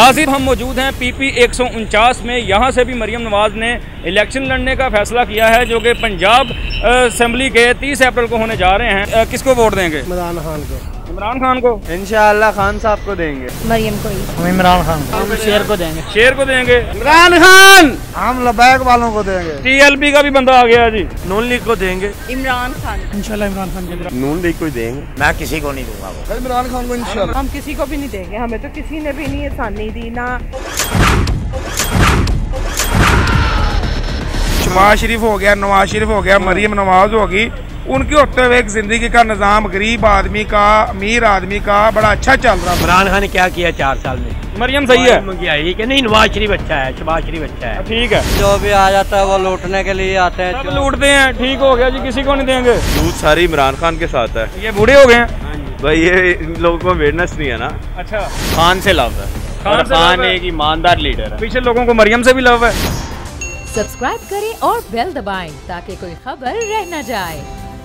नाज़रीन, हम मौजूद हैं PP 149 में। यहाँ से भी मरियम नवाज़ ने इलेक्शन लड़ने का फैसला किया है, जो कि पंजाब असेंबली के 30 अप्रैल को होने जा रहे हैं। किसको वोट देंगे? इमरान खान को। इमरान खान को इंशाअल्लाह खान साहब को देंगे। मरियम को ही। हम इमरान खान को। हम शेर को देंगे। शेर को देंगे। इमरान खान। हम लबैक वालों को देंगे। TLP का भी बंदा आ गया जी। नून लीग को देंगे। इमरान खान। इंशाल्लाह इमरान खान। नून लीग को देंगे। मैं किसी को नहीं दूंगा वो। इमरान खान को इंशाल्लाह। हम किसी को भी नहीं देंगे, हमें तो किसी ने भी नहीं आसानी दी ना। शहबाज शरीफ हो गया, नवाज शरीफ हो गया, मरियम नवाज होगी, उनके होते हुए एक जिंदगी का निज़ाम गरीब आदमी का, अमीर आदमी का बड़ा अच्छा चल रहा है। इमरान खान ने क्या किया 4 साल में? मरियम सही है कि नहीं? नवाज शरीफ अच्छा है, शहबाज शरीफ अच्छा है। ठीक है, जो भी आ जाता है वो लूटने के लिए आते हैं। सब लूटते हैं। ठीक हो गया जी, किसी को नहीं देंगे। यूथ सारी इमरान खान के साथ है। ये बूढ़े हो गए हैं भाई, ये इन लोगों को अवेयरनेस नहीं है ना। अच्छा, खान से लव है। खान एक ईमानदार लीडर है। पीछे लोगों को मरियम से भी लव है। सब्सक्राइब करें और बेल दबाएं ताकि कोई खबर रह न जाए।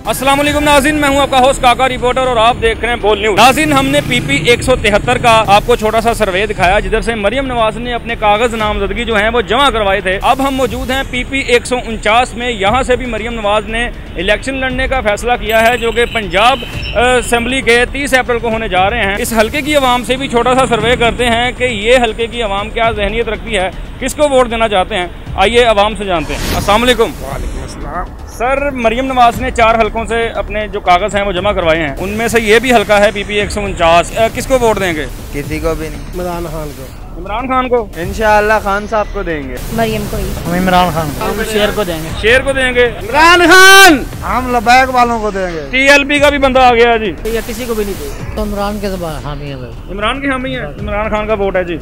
अस्सलाम वालेकुम नाज़रीन, मैं हूं आपका होस्ट काका रिपोर्टर और आप देख रहे हैं बोल न्यूज़। नाज़रीन, हमने PP 173 का आपको छोटा सा सर्वे दिखाया, जिधर से मरियम नवाज ने अपने कागज नामजदगी जो हैं वो जमा करवाए थे। अब हम मौजूद हैं PP 149 में। यहाँ से भी मरियम नवाज ने इलेक्शन लड़ने का फैसला किया है, जो कि पंजाब असेंबली के 30 अप्रैल को होने जा रहे हैं। इस हल्के की आवाम से भी छोटा सा सर्वे करते हैं कि ये हल्के की आवाम क्या जहनीत रखती है, किसको वोट देना चाहते हैं। आइए आवाम से जानते हैं। अस्सलाम वालेकुम। वालेकुम अस्सलाम। सर, मरियम नवाज ने 4 हलकों से अपने जो कागज हैं वो जमा करवाए हैं, उनमें से ये भी हल्का है PP 149। किसको वोट देंगे? किसी को भी नहीं। इमरान खान को। इमरान खान को इंशाअल्लाह खान साहब को देंगे। मरियम को ही। हम इमरान खान। हम शेर को देंगे। शेर को देंगे। इमरान खान। हम लबैक वालों को देंगे। TLP का भी बंदा आ गया जी। या किसी को भी नहीं देंगे। तो इमरान के हामी है। इमरान की हामी है। इमरान खान का वोट है जी।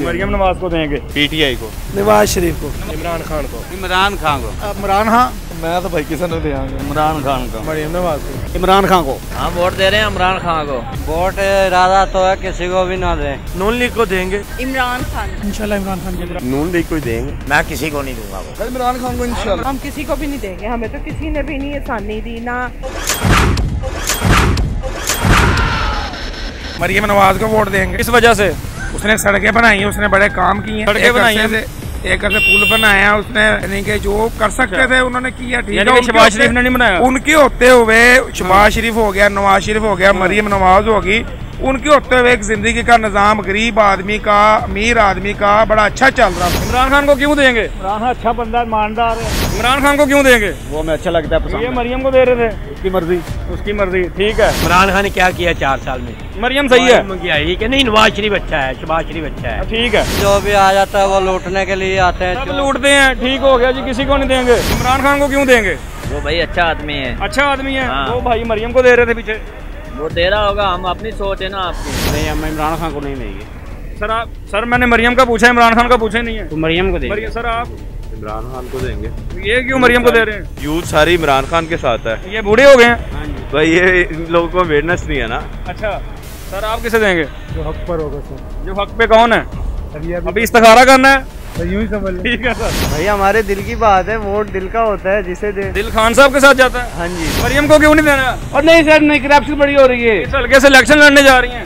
मरियम नवाज को देंगे। PTI को। नवाज शरीफ को। इमरान खान को। इमरान खान को। इमरान खान। मैं तो भाई किसी ने देंगे। इमरान खान को। मरियम नवाज को। इमरान खान को। हम वोट दे रहे हैं इमरान खान को। वोट इरादा तो है किसी को भी ना दें। नून लीग को देंगे। इमरान खान। इंशाल्लाह इमरान खान। नून लीग को देंगे। मैं किसी को नहीं दूंगा वो। इमरान खान को इंशाल्लाह। हम किसी को भी नहीं देंगे, हमें तो किसी ने भी नहीं आसानी दी ना। मरियम नवाज को वोट देंगे। किस वजह से? उसने सड़कें बनाई हैं, उसने बड़े काम किए हैं। सड़कें बनाई हैं। एक से पुल बनाया उसने, यानी कि जो कर सकते थे उन्होंने किया। ठीक है, शहबाज शरीफ ने नहीं बनाया। उनके होते हुए शहबाज शरीफ हो गया, नवाज शरीफ हो गया, मरियम नवाज होगी, उनके होते हुए एक जिंदगी का निज़ाम गरीब आदमी का, अमीर आदमी का बड़ा अच्छा चल रहा है। इमरान खान को क्यों देंगे? इमरान खान अच्छा बंदा, ईमानदार है। इमरान खान को क्यों देंगे? वो हमें अच्छा लगता है। ये मरियम को दे रहे थे। उसकी मर्जी। उसकी मर्जी। ठीक है, इमरान खान ने क्या किया 4 साल में? मरियम सही है कि नहीं? नवाज शरीफ अच्छा है, शहबाज शरीफ अच्छा है। ठीक है, जो भी आ जाता है वो लूटने के लिए आते हैं। सब लूटते हैं। ठीक हो गया जी, किसी को नहीं देंगे। इमरान खान को क्यों देंगे? वो भाई अच्छा आदमी है। अच्छा आदमी है। हाँ। वो भाई मरियम को दे रहे थे पीछे। वो दे रहा होगा, हम अपनी सोच है ना आपकी। नहीं, हम इमरान खान को नहीं देंगे। सर मैंने मरियम का पूछा, इमरान खान का पूछा नहीं है। तो मरियम को देंगे। सर आप इमरान खान को देंगे। ये क्यों मरियम को दे रहे हैं? यूथ सारी इमरान खान के साथ है। ये बूढ़े हो गए हैं भाई, ये इन लोगों को अवेयरनेस नहीं है ना। अच्छा, सर आप किसे देंगे? जो हक पर होगा सर। जो हक पे कौन है? अभी इस्तिखारा करना है। यूं ही समझ। ठीक है सर। भाई हमारे दिल की बात है, वोट दिल का होता है, जिसे दे। दिल खान साहब के साथ जाता है। हाँ जी। मरियम को क्यों नहीं देना? और नहीं सर, नहीं, करप्शन बड़ी हो रही है। इस हल्के से इलेक्शन लड़ने जा रही हैं।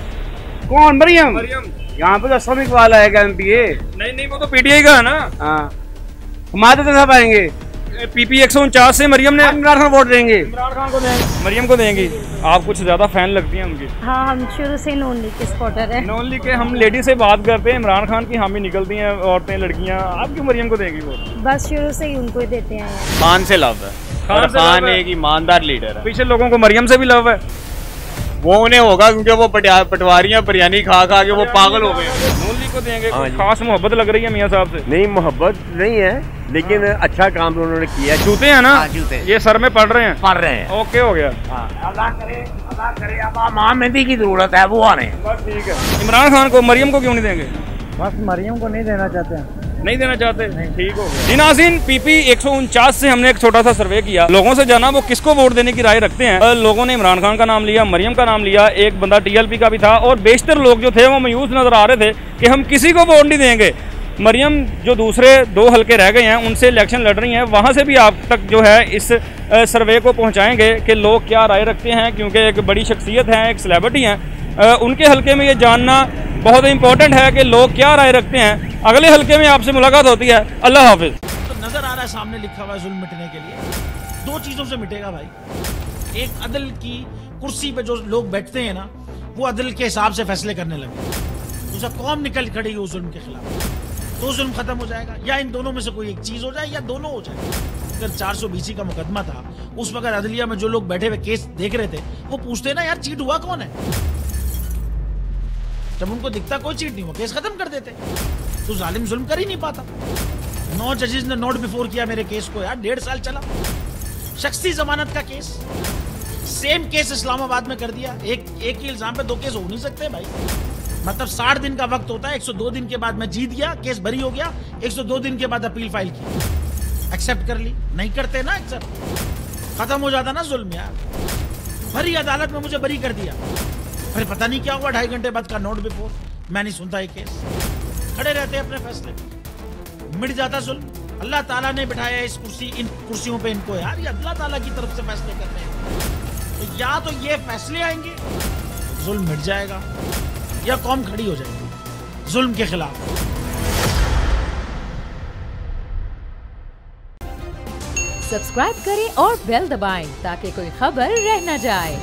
कौन? मरियम। मरियम यहाँ पे तो श्रमिक वाला है MPA। नहीं, वो तो PTI का है ना। हाँ, हमारे तो सब आएंगे। PP 149 से मरियम ने इमरान खान वोट देंगे। इमरान खान को देंगे। मरियम को देंगी। आप कुछ ज्यादा फैन लगती हैं उनकी। हाँ, हम शुरू से नून लीग के सपोर्टर है। नॉन लीग के हम लेडी से बात करते हैं, इमरान खान की हामी निकलती हैं औरतें, लड़कियां। आप क्यों मरियम को देंगी वो? बस शुरू से ही उनको ही देते हैं। खान से लव है। खान एक ईमानदार लीडर है। पीछे लोगों को मरियम से भी लव है। वो उन्हें होगा क्योंकि वो पटवारियां बिरयानी खा खा के वो पागल हो गए। नून लीग को देंगे। कोई खास मोहब्बत लग रही है मियां साहब से? नहीं, मोहब्बत नहीं है, लेकिन अच्छा काम उन्होंने किया। जूते हैं ना? जूते ये सर में पड़ रहे हैं। पढ़ रहे हैं। ओके हो गया। अल्लाह करे अब मां मेहंदी की जरूरत है, वो आ रहे हैं। बस ठीक है। इमरान खान को, मरियम को क्यों नहीं देंगे? बस मरियम को नहीं देना चाहते हैं। नहीं देना चाहते? ठीक हो गया। नाज़रीन, PP 149 से हमने एक छोटा सा सर्वे किया, लोगों से जाना वो किसको वोट देने की राय रखते हैं। लोगों ने इमरान खान का नाम लिया, मरियम का नाम लिया, एक बंदा TLP का भी था, और बेशतर लोग जो थे वो मायूस नजर आ रहे थे कि हम किसी को वोट नहीं देंगे। मरियम जो दूसरे 2 हल्के रह गए हैं उनसे इलेक्शन लड़ रही हैं, वहाँ से भी आप तक जो है इस सर्वे को पहुँचाएंगे कि लोग क्या राय रखते हैं, क्योंकि एक बड़ी शख्सियत हैं, एक सेलिब्रिटी हैं। उनके हल्के में ये जानना बहुत इंपॉर्टेंट है कि लोग क्या राय रखते हैं। अगले हल्के में आपसे मुलाकात होती है। अल्लाह हाफिज। तो नजर आ रहा है सामने लिखा हुआ है जुल्म मिटने के लिए 2 चीजों से मिटेगा भाई। एक अदल की कुर्सी पे जो लोग बैठते हैं ना, वो अदल के हिसाब से फैसले करने लगे। दूसरा कौम निकल खड़ी उस जुल्म के खिलाफ, तो जुल्म खत्म हो जाएगा। या इन दोनों में से कोई एक चीज हो जाए या दोनों हो जाए। अगर 420 का मुकदमा था, उस वक्त अदलिया में जो लोग बैठे हुए केस देख रहे थे, वो पूछते ना यार चीट हुआ कौन है। जब उनको दिखता कोई चीट नहीं हुआ, केस खत्म कर देते। तो जालिम जुल्म कर ही नहीं पाता। 9 जजेस ने नोट बिफोर किया मेरे केस को यार, 1.5 साल चला। शख्सी जमानत का केस, सेम केस इस्लामाबाद में कर दिया। एक ही इल्जाम पे 2 केस हो नहीं सकते भाई। मतलब 60 दिन का वक्त होता है। 102 दिन के बाद मैं जीत गया, केस बरी हो गया। 102 दिन के बाद अपील फाइल की, एक्सेप्ट कर ली। नहीं करते ना एक्सेप्ट, खत्म हो जाता ना जुल्म यार। भरी अदालत में मुझे बरी कर दिया, फिर पता नहीं क्या हुआ 2.5 घंटे बाद का नोट बिफोर। मैं नहीं सुनता ये केस, खड़े रहते अपने फैसले, मिट जाता जुल्म। अल्लाह ताला ने बिठाया इस इन कुर्सियों पे इनको यार, ये अल्लाह ताला की तरफ से फैसले करते हैं। तो या तो ये फैसले आएंगे, जुल्म मिट जाएगा, या कौम खड़ी हो जाएगी जुल्म के खिलाफ। सब्सक्राइब करें और बेल दबाएं ताकि कोई खबर रह न जाए।